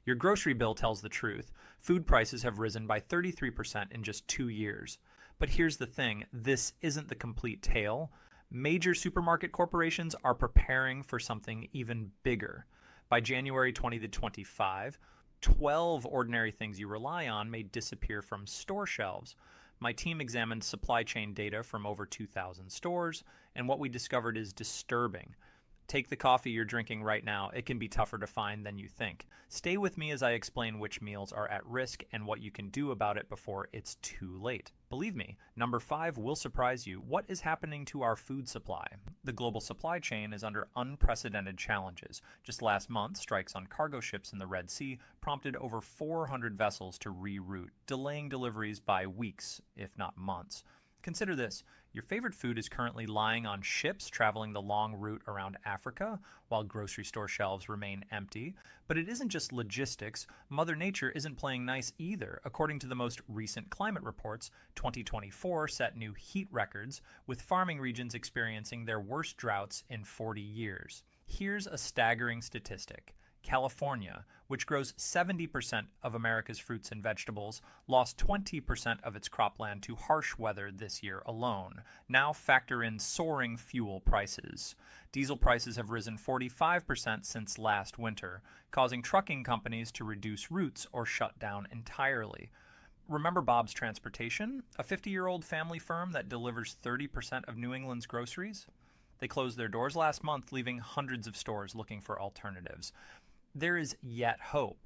Your grocery bill tells the truth. Food prices have risen by 33% in just 2 years. But here's the thing, this isn't the complete tale. Major supermarket corporations are preparing for something even bigger. By January 2025, 12 ordinary things you rely on may disappear from store shelves. My team examined supply chain data from over 2,000 stores, and what we discovered is disturbing. Take the coffee you're drinking right now. It can be tougher to find than you think. Stay with me as I explain which meals are at risk and what you can do about it before it's too late. Believe me, number 5 will surprise you. What is happening to our food supply? The global supply chain is under unprecedented challenges. Just last month, strikes on cargo ships in the Red Sea prompted over 400 vessels to reroute, delaying deliveries by weeks, if not months. Consider this. Your favorite food is currently lying on ships traveling the long route around Africa, while grocery store shelves remain empty. But it isn't just logistics. Mother Nature isn't playing nice either. According to the most recent climate reports, 2024 set new heat records, with farming regions experiencing their worst droughts in 40 years. Here's a staggering statistic. California, which grows 70% of America's fruits and vegetables, lost 20% of its cropland to harsh weather this year alone. Now factor in soaring fuel prices. Diesel prices have risen 45% since last winter, causing trucking companies to reduce routes or shut down entirely. Remember Bob's Transportation, a 50-year-old family firm that delivers 30% of New England's groceries? They closed their doors last month, leaving hundreds of stores looking for alternatives. There is yet hope.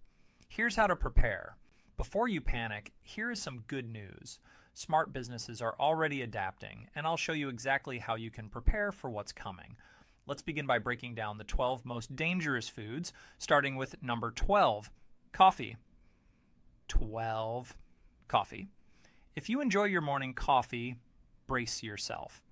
Here's how to prepare. Before you panic, here is some good news. Smart businesses are already adapting, and I'll show you exactly how you can prepare for what's coming. Let's begin by breaking down the 12 most dangerous foods, starting with number 12, coffee. 12, coffee. If you enjoy your morning coffee, brace yourself.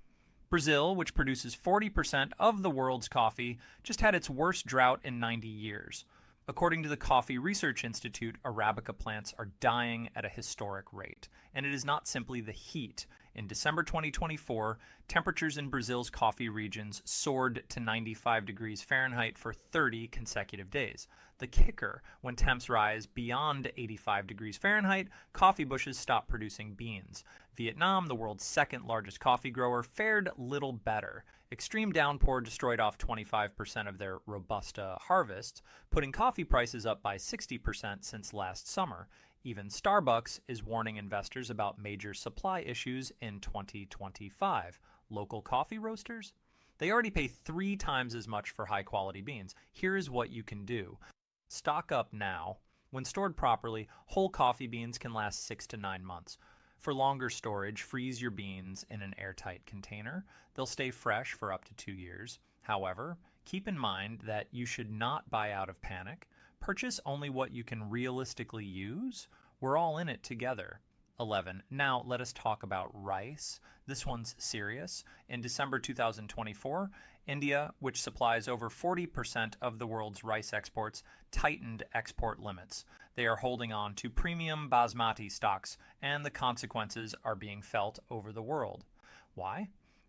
Brazil, which produces 40% of the world's coffee, just had its worst drought in 90 years. According to the Coffee Research Institute, Arabica plants are dying at a historic rate. And it is not simply the heat. In December 2024, temperatures in Brazil's coffee regions soared to 95 degrees Fahrenheit for 30 consecutive days. The kicker, when temps rise beyond 85 degrees Fahrenheit, coffee bushes stop producing beans. Vietnam, the world's second largest coffee grower, fared little better. Extreme downpour destroyed off 25% of their Robusta harvests, putting coffee prices up by 60% since last summer. Even Starbucks is warning investors about major supply issues in 2025. Local coffee roasters? They already pay 3 times as much for high-quality beans. Here is what you can do. Stock up now. When stored properly, whole coffee beans can last 6 to 9 months. For longer storage, freeze your beans in an airtight container. They'll stay fresh for up to 2 years. However, keep in mind that you should not buy out of panic. Purchase only what you can realistically use. We're all in it together. 11. Now let us talk about rice. This one's serious. In December 2024, India, which supplies over 40% of the world's rice exports, tightened export limits. They are holding on to premium basmati stocks, and the consequences are being felt over the world. Why?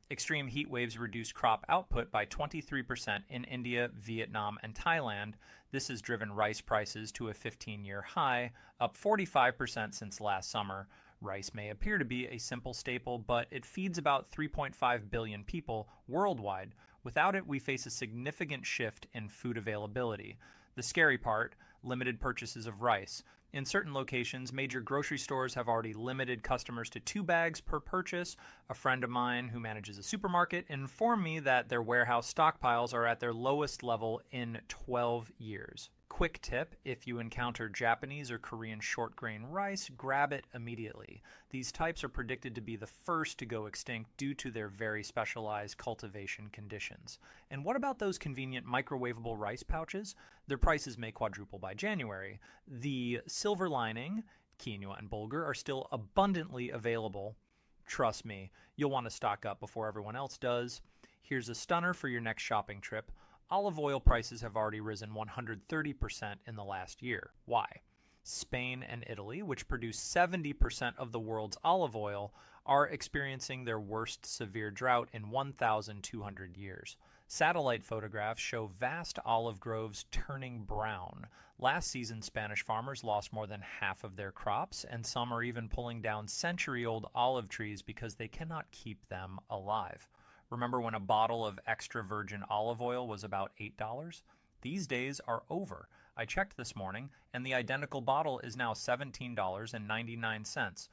Extreme heat waves reduced crop output by 23% in India, Vietnam, and Thailand. This has driven rice prices to a 15-year high, up 45% since last summer. Rice may appear to be a simple staple, but it feeds about 3.5 billion people worldwide. Without it, we face a significant shift in food availability. The scary part, limited purchases of rice. In certain locations, major grocery stores have already limited customers to 2 bags per purchase. A friend of mine who manages a supermarket informed me that their warehouse stockpiles are at their lowest level in 12 years. Quick tip, if you encounter Japanese or Korean short grain rice, grab it immediately. These types are predicted to be the first to go extinct due to their very specialized cultivation conditions. And what about those convenient microwavable rice pouches? Their prices may quadruple by January. The silver lining, quinoa and bulgur, are still abundantly available. Trust me, you'll want to stock up before everyone else does. Here's a stunner for your next shopping trip. Olive oil prices have already risen 130% in the last year. Why? Spain and Italy, which produce 70% of the world's olive oil, are experiencing their worst severe drought in 1,200 years. Satellite photographs show vast olive groves turning brown. Last season, Spanish farmers lost more than half of their crops, and some are even pulling down century-old olive trees because they cannot keep them alive. Remember when a bottle of extra virgin olive oil was about $8? These days are over. I checked this morning, and the identical bottle is now $17.99,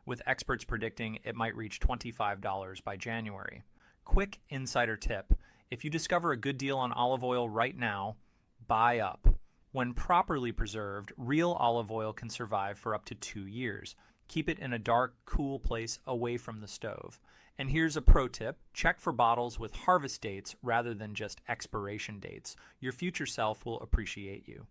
with experts predicting it might reach $25 by January. Quick insider tip: if you discover a good deal on olive oil right now, buy up. When properly preserved, real olive oil can survive for up to 2 years. Keep it in a dark, cool place away from the stove. And here's a pro tip: check for bottles with harvest dates rather than just expiration dates. Your future self will appreciate you.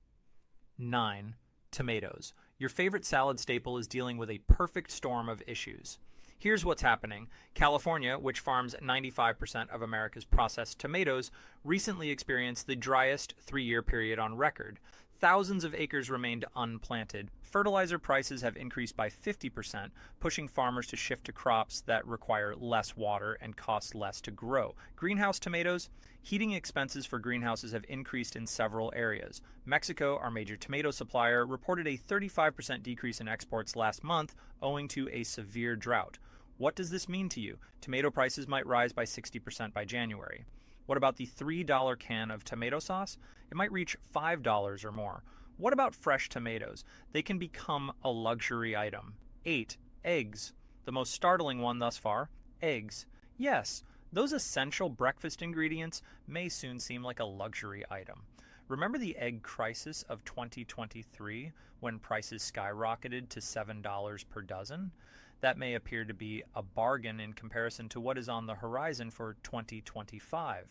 9. Tomatoes. Your favorite salad staple is dealing with a perfect storm of issues. Here's what's happening. California, which farms 95% of America's processed tomatoes, recently experienced the driest 3-year period on record. Thousands of acres remained unplanted. Fertilizer prices have increased by 50%, pushing farmers to shift to crops that require less water and cost less to grow. Greenhouse tomatoes? Heating expenses for greenhouses have increased in several areas. Mexico, our major tomato supplier, reported a 35% decrease in exports last month owing to a severe drought. What does this mean to you? Tomato prices might rise by 60% by January. What about the $3 can of tomato sauce? It might reach $5 or more. What about fresh tomatoes? They can become a luxury item. 8. Eggs. The most startling one thus far: eggs. Yes, those essential breakfast ingredients may soon seem like a luxury item. Remember the egg crisis of 2023 when prices skyrocketed to $7 per dozen? That may appear to be a bargain in comparison to what is on the horizon for 2025.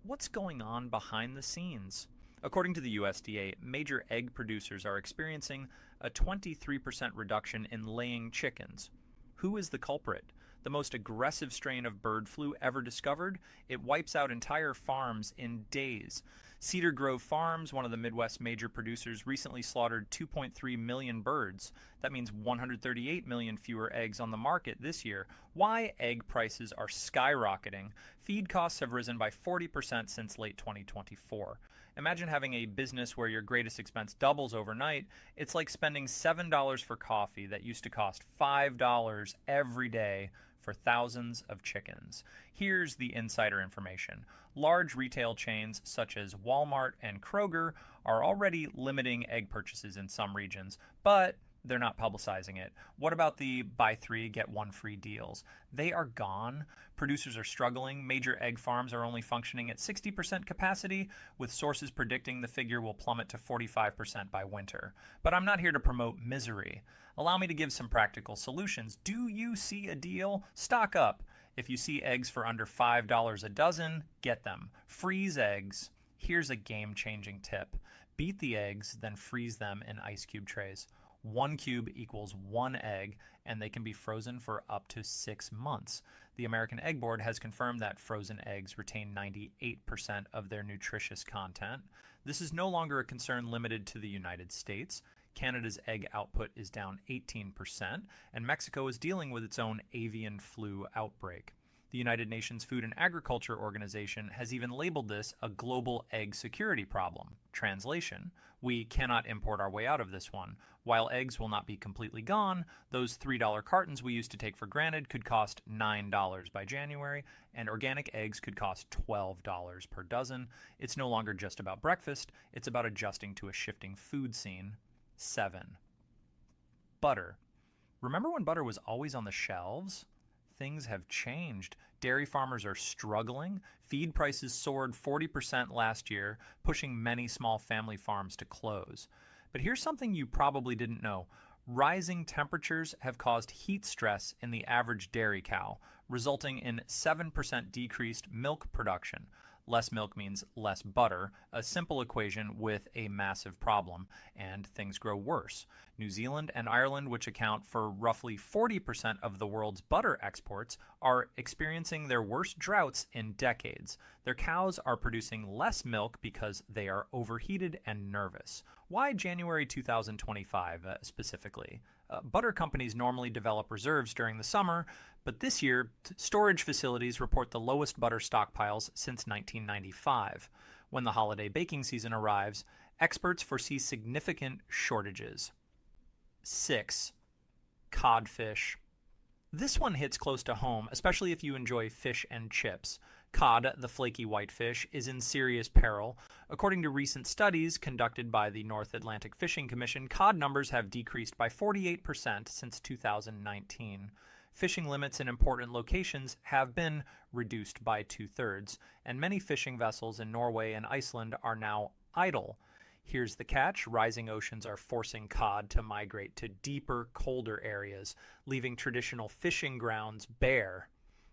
What's going on behind the scenes? According to the USDA, major egg producers are experiencing a 23% reduction in laying chickens. Who is the culprit? The most aggressive strain of bird flu ever discovered? It wipes out entire farms in days. Cedar Grove Farms, one of the Midwest's major producers, recently slaughtered 2.3 million birds. That means 138 million fewer eggs on the market this year. Why egg prices are skyrocketing? Feed costs have risen by 40% since late 2024. Imagine having a business where your greatest expense doubles overnight. It's like spending $7 for coffee that used to cost $5 every day for thousands of chickens. Here's the insider information. Large retail chains such as Walmart and Kroger are already limiting egg purchases in some regions, but they're not publicizing it. What about the buy 3, get 1 free deals? They are gone. Producers are struggling. Major egg farms are only functioning at 60% capacity, with sources predicting the figure will plummet to 45% by winter. But I'm not here to promote misery. Allow me to give some practical solutions. Do you see a deal? Stock up. If you see eggs for under $5 a dozen, get them. Freeze eggs. Here's a game-changing tip. Beat the eggs, then freeze them in ice cube trays. 1 cube equals 1 egg, and they can be frozen for up to 6 months. The American Egg Board has confirmed that frozen eggs retain 98% of their nutritious content. This is no longer a concern limited to the United States. Canada's egg output is down 18%, and Mexico is dealing with its own avian flu outbreak. The United Nations Food and Agriculture Organization has even labeled this a global egg security problem. Translation: we cannot import our way out of this one. While eggs will not be completely gone, those $3 cartons we used to take for granted could cost $9 by January, and organic eggs could cost $12 per dozen. It's no longer just about breakfast, it's about adjusting to a shifting food scene. 7. Butter. Remember when butter was always on the shelves? Things have changed. Dairy farmers are struggling. Feed prices soared 40% last year, pushing many small family farms to close. But here's something you probably didn't know. Rising temperatures have caused heat stress in the average dairy cow, resulting in 7% decreased milk production. Less milk means less butter, a simple equation with a massive problem, and things grow worse. New Zealand and Ireland, which account for roughly 40% of the world's butter exports, are experiencing their worst droughts in decades. Their cows are producing less milk because they are overheated and nervous. Why January 2025 specifically? Butter companies normally develop reserves during the summer, but this year, storage facilities report the lowest butter stockpiles since 1995. When the holiday baking season arrives, Experts foresee significant shortages. 6. Codfish. This one hits close to home, especially if you enjoy fish and chips. Cod, the flaky white fish, is in serious peril. According to recent studies conducted by the North Atlantic Fishing Commission, cod numbers have decreased by 48% since 2019. Fishing limits in important locations have been reduced by 2/3, and many fishing vessels in Norway and Iceland are now idle. Here's the catch: rising oceans are forcing cod to migrate to deeper, colder areas, leaving traditional fishing grounds bare.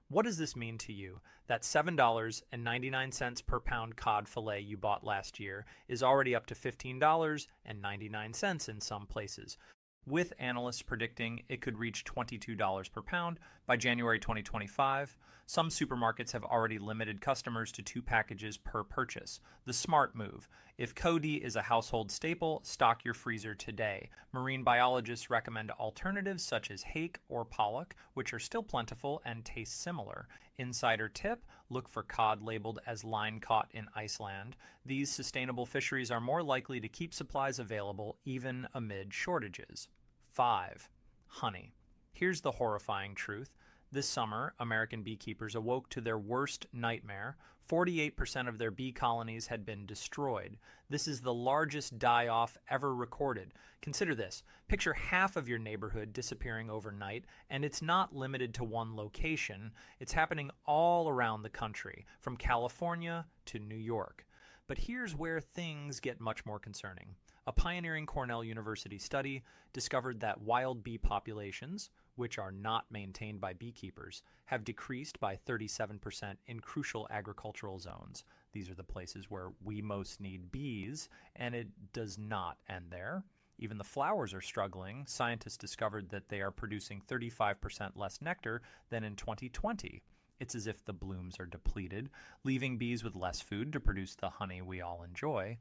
What does this mean to you? That $7.99 per pound cod fillet you bought last year is already up to $15.99 in some places, with analysts predicting it could reach $22 per pound by January 2025. Some supermarkets have already limited customers to 2 packages per purchase. The smart move. If Cody is a household staple, stock your freezer today. Marine biologists recommend alternatives such as hake or pollock, which are still plentiful and taste similar. Insider tip: look for cod labeled as line caught in Iceland. These sustainable fisheries are more likely to keep supplies available even amid shortages. 5. Honey. Here's the horrifying truth. This summer, American beekeepers awoke to their worst nightmare. 48% of their bee colonies had been destroyed. This is the largest die-off ever recorded. Consider this. Picture half of your neighborhood disappearing overnight, and it's not limited to one location. It's happening all around the country, from California to New York. But here's where things get much more concerning. A pioneering Cornell University study discovered that wild bee populations, which are not maintained by beekeepers, have decreased by 37% in crucial agricultural zones. These are the places where we most need bees, and it does not end there. Even the flowers are struggling. Scientists discovered that they are producing 35% less nectar than in 2020. It's as if the blooms are depleted, leaving bees with less food to produce the honey we all enjoy.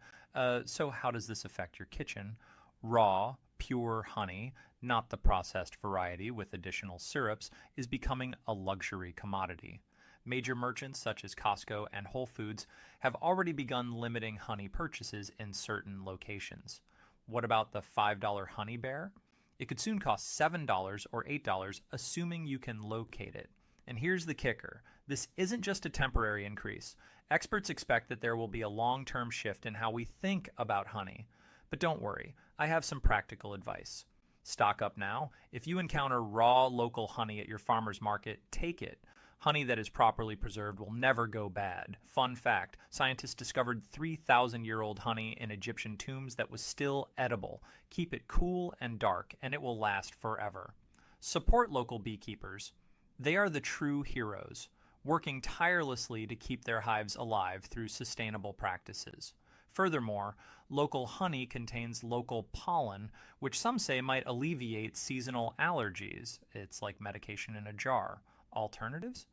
So how does this affect your kitchen? Raw, pure honey, not the processed variety with additional syrups, is becoming a luxury commodity. Major merchants such as Costco and Whole Foods have already begun limiting honey purchases in certain locations. What about the $5 honey bear? It could soon cost $7 or $8, assuming you can locate it. And here's the kicker. This isn't just a temporary increase. Experts expect that there will be a long-term shift in how we think about honey. But don't worry, I have some practical advice. Stock up now. If you encounter raw local honey at your farmer's market, take it. Honey that is properly preserved will never go bad. Fun fact, scientists discovered 3,000-year-old honey in Egyptian tombs that was still edible. Keep it cool and dark, and it will last forever. Support local beekeepers. They are the true heroes, working tirelessly to keep their hives alive through sustainable practices. Furthermore, local honey contains local pollen, which some say might alleviate seasonal allergies. It's like medication in a jar. Alternatives?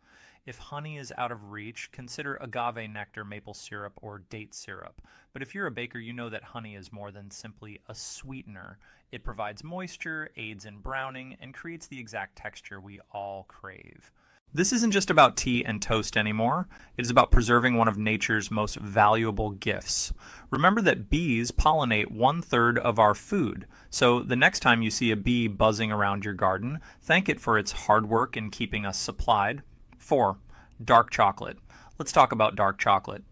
If honey is out of reach, consider agave nectar, maple syrup, or date syrup. But if you're a baker, you know that honey is more than simply a sweetener. It provides moisture, aids in browning, and creates the exact texture we all crave. This isn't just about tea and toast anymore. It is about preserving one of nature's most valuable gifts. Remember that bees pollinate 1/3 of our food. So the next time you see a bee buzzing around your garden, thank it for its hard work in keeping us supplied. 4. Dark chocolate. Let's talk about dark chocolate.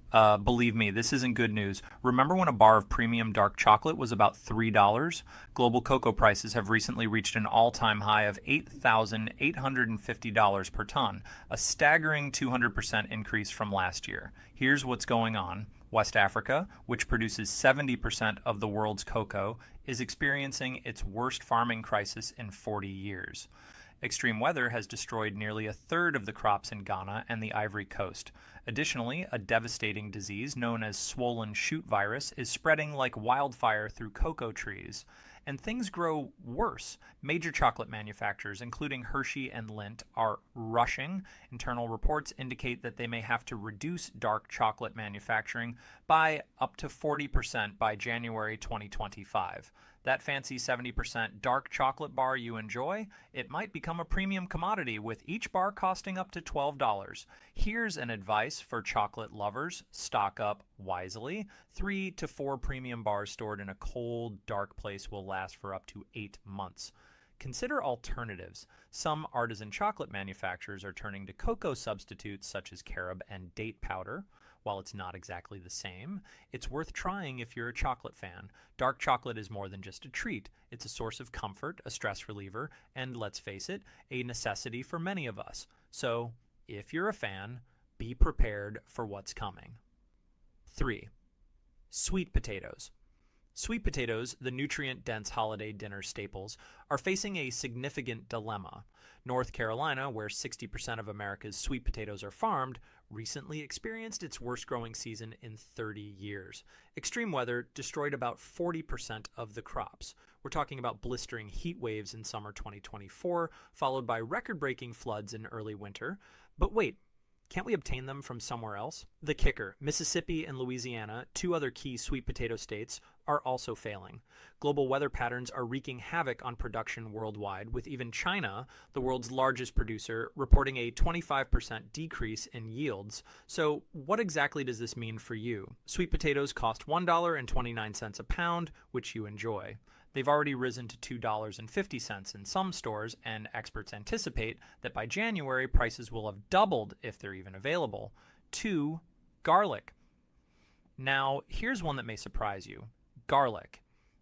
Believe me, this isn't good news. Remember when a bar of premium dark chocolate was about $3? Global cocoa prices have recently reached an all-time high of $8,850 per ton, a staggering 200% increase from last year. Here's what's going on. West Africa, which produces 70% of the world's cocoa, is experiencing its worst farming crisis in 40 years. Extreme weather has destroyed nearly 1/3 of the crops in Ghana and the Ivory Coast. Additionally, a devastating disease known as swollen shoot virus is spreading like wildfire through cocoa trees. And things grow worse. Major chocolate manufacturers, including Hershey and Lindt, are rushing. Internal reports indicate that they may have to reduce dark chocolate manufacturing by up to 40% by January 2025. That fancy 70% dark chocolate bar you enjoy, it might become a premium commodity with each bar costing up to $12. Here's an advice for chocolate lovers: stock up wisely. 3 to 4 premium bars stored in a cold, dark place will last for up to 8 months. Consider alternatives. Some artisan chocolate manufacturers are turning to cocoa substitutes such as carob and date powder. While it's not exactly the same, it's worth trying if you're a chocolate fan. Dark chocolate is more than just a treat. It's a source of comfort, a stress reliever, and let's face it, a necessity for many of us. So, if you're a fan, be prepared for what's coming. 3. Sweet potatoes. Sweet potatoes, the nutrient-dense holiday dinner staples, are facing a significant dilemma. North Carolina, where 60% of America's sweet potatoes are farmed, recently experienced its worst growing season in 30 years. Extreme weather destroyed about 40% of the crops. We're talking about blistering heat waves in summer 2024, followed by record-breaking floods in early winter. But wait, can't we obtain them from somewhere else? The kicker: Mississippi and Louisiana, 2 other key sweet potato states, are also failing. Global weather patterns are wreaking havoc on production worldwide, with even China, the world's largest producer, reporting a 25% decrease in yields. So what exactly does this mean for you? Sweet potatoes cost $1.29 a pound, which you enjoy. They've already risen to $2.50 in some stores, and experts anticipate that by January, prices will have doubled if they're even available. 2. Garlic. Now, here's one that may surprise you. Garlic.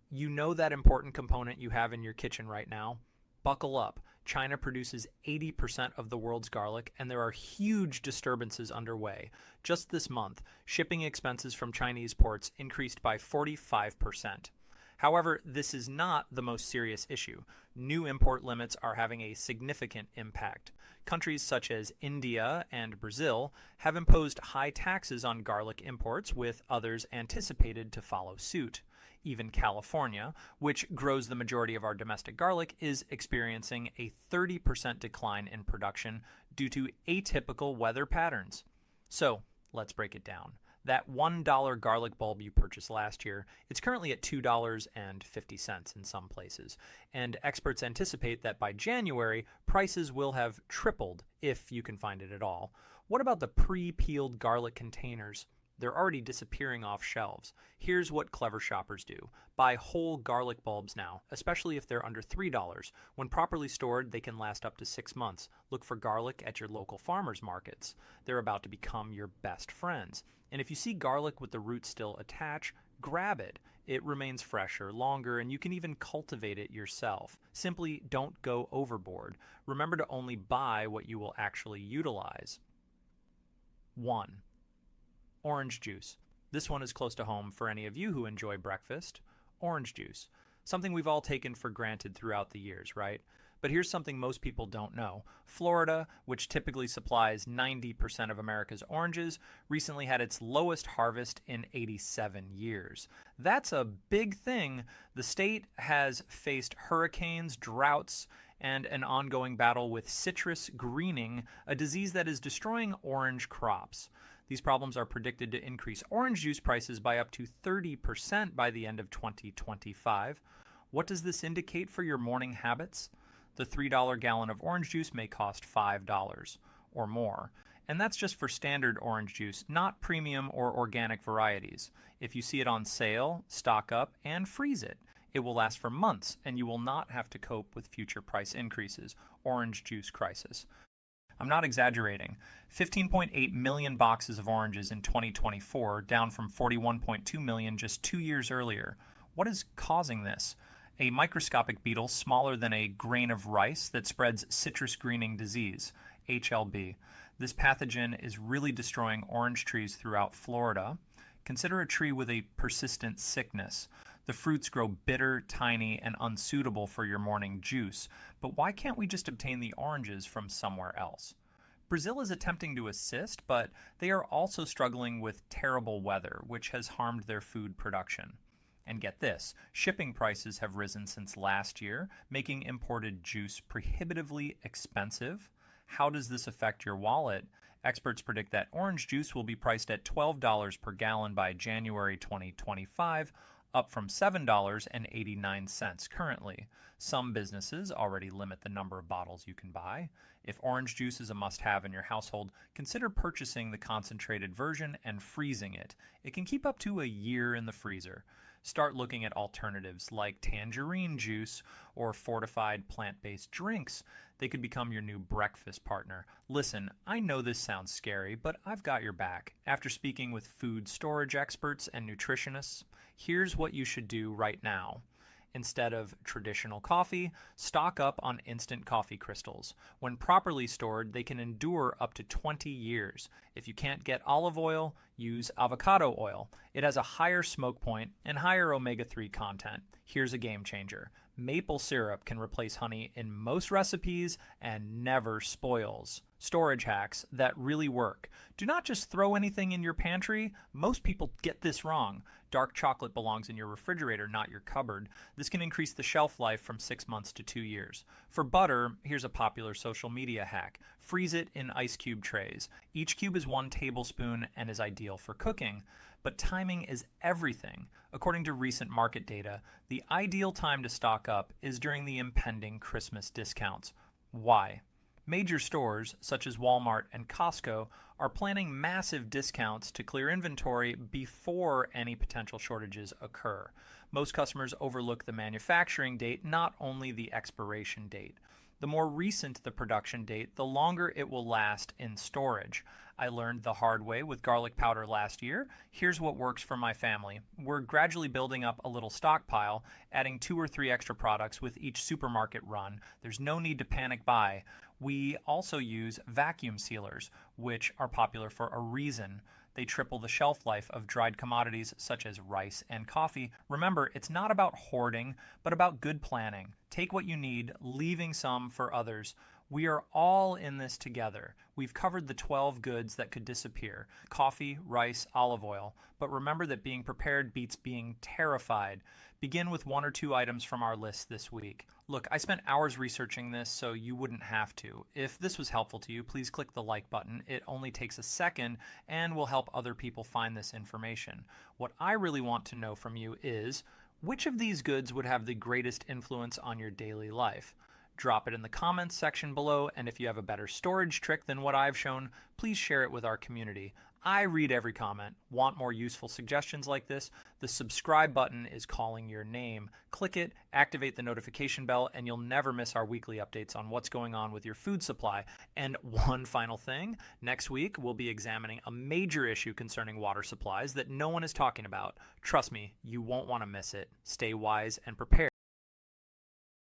You know that important component you have in your kitchen right now? Buckle up. China produces 80% of the world's garlic, and there are huge disturbances underway. Just this month, shipping expenses from Chinese ports increased by 45%. However, this is not the most serious issue. New import limits are having a significant impact. Countries such as India and Brazil have imposed high taxes on garlic imports, with others anticipated to follow suit. Even California, which grows the majority of our domestic garlic, is experiencing a 30% decline in production due to atypical weather patterns. So, let's break it down. That $1 garlic bulb you purchased last year, it's currently at $2.50 in some places, and experts anticipate that by January, prices will have tripled if you can find it at all. What about the pre-peeled garlic containers? They're already disappearing off shelves. Here's what clever shoppers do. Buy whole garlic bulbs now, especially if they're under $3. When properly stored, they can last up to 6 months. Look for garlic at your local farmers markets. They're about to become your best friends. And if you see garlic with the roots still attached, grab it. It remains fresher, longer, and you can even cultivate it yourself. Simply don't go overboard. Remember to only buy what you will actually utilize. 1. Orange juice. This one is close to home for any of you who enjoy breakfast. Orange juice. Something we've all taken for granted throughout the years, right? But here's something most people don't know. Florida, which typically supplies 90% of America's oranges, recently had its lowest harvest in 87 years. That's a big thing. The state has faced hurricanes, droughts, and an ongoing battle with citrus greening, a disease that is destroying orange crops. These problems are predicted to increase orange juice prices by up to 30% by the end of 2025. What does this indicate for your morning habits? The $3 gallon of orange juice may cost $5 or more. And that's just for standard orange juice, not premium or organic varieties. If you see it on sale, stock up and freeze it. It will last for months, and you will not have to cope with future price increases. Orange juice crisis. I'm not exaggerating. 15.8 million boxes of oranges in 2024, down from 41.2 million just 2 years earlier. What is causing this? A microscopic beetle smaller than a grain of rice that spreads citrus greening disease, HLB. This pathogen is really destroying orange trees throughout Florida. Consider a tree with a persistent sickness. The fruits grow bitter, tiny, and unsuitable for your morning juice. But why can't we just obtain the oranges from somewhere else? Brazil is attempting to assist, but they are also struggling with terrible weather, which has harmed their food production. And get this, shipping prices have risen since last year, making imported juice prohibitively expensive. How does this affect your wallet? Experts predict that orange juice will be priced at $12 per gallon by January 2025, up from $7.89 currently. Some businesses already limit the number of bottles you can buy. If orange juice is a must-have in your household, consider purchasing the concentrated version and freezing it. It can keep up to a year in the freezer. Start looking at alternatives like tangerine juice or fortified plant-based drinks. They could become your new breakfast partner. Listen, I know this sounds scary, but I've got your back. After speaking with food storage experts and nutritionists, here's what you should do right now. Instead of traditional coffee, stock up on instant coffee crystals. When properly stored, they can endure up to 20 years. If you can't get olive oil, use avocado oil. It has a higher smoke point and higher omega-3 content. Here's a game changer. Maple syrup can replace honey in most recipes and never spoils. Storage hacks that really work. Do not just throw anything in your pantry. Most people get this wrong. Dark chocolate belongs in your refrigerator, not your cupboard. This can increase the shelf life from 6 months to 2 years. For butter, here's a popular social media hack. Freeze it in ice cube trays. Each cube is 1 tablespoon and is ideal for cooking. But timing is everything. According to recent market data, the ideal time to stock up is during the impending Christmas discounts. Why? Major stores, such as Walmart and Costco, are planning massive discounts to clear inventory before any potential shortages occur. Most customers overlook the manufacturing date, not only the expiration date. The more recent the production date, the longer it will last in storage. I learned the hard way with garlic powder last year. Here's what works for my family. We're gradually building up a little stockpile, adding 2 or 3 extra products with each supermarket run. There's no need to panic buy. We also use vacuum sealers, which are popular for a reason. They triple the shelf life of dried commodities such as rice and coffee. Remember, it's not about hoarding, but about good planning. Take what you need, leaving some for others. We are all in this together. We've covered the 12 goods that could disappear: coffee, rice, olive oil. But remember that being prepared beats being terrified. Begin with 1 or 2 items from our list this week. Look, I spent hours researching this so you wouldn't have to. If this was helpful to you, please click the like button. It only takes a second and will help other people find this information. What I really want to know from you is, which of these goods would have the greatest influence on your daily life? Drop it in the comments section below, and if you have a better storage trick than what I've shown, please share it with our community. I read every comment. Want more useful suggestions like this? The subscribe button is calling your name. Click it, activate the notification bell, and you'll never miss our weekly updates on what's going on with your food supply. And one final thing, next week we'll be examining a major issue concerning water supplies that no one is talking about. Trust me, you won't want to miss it. Stay wise and prepared.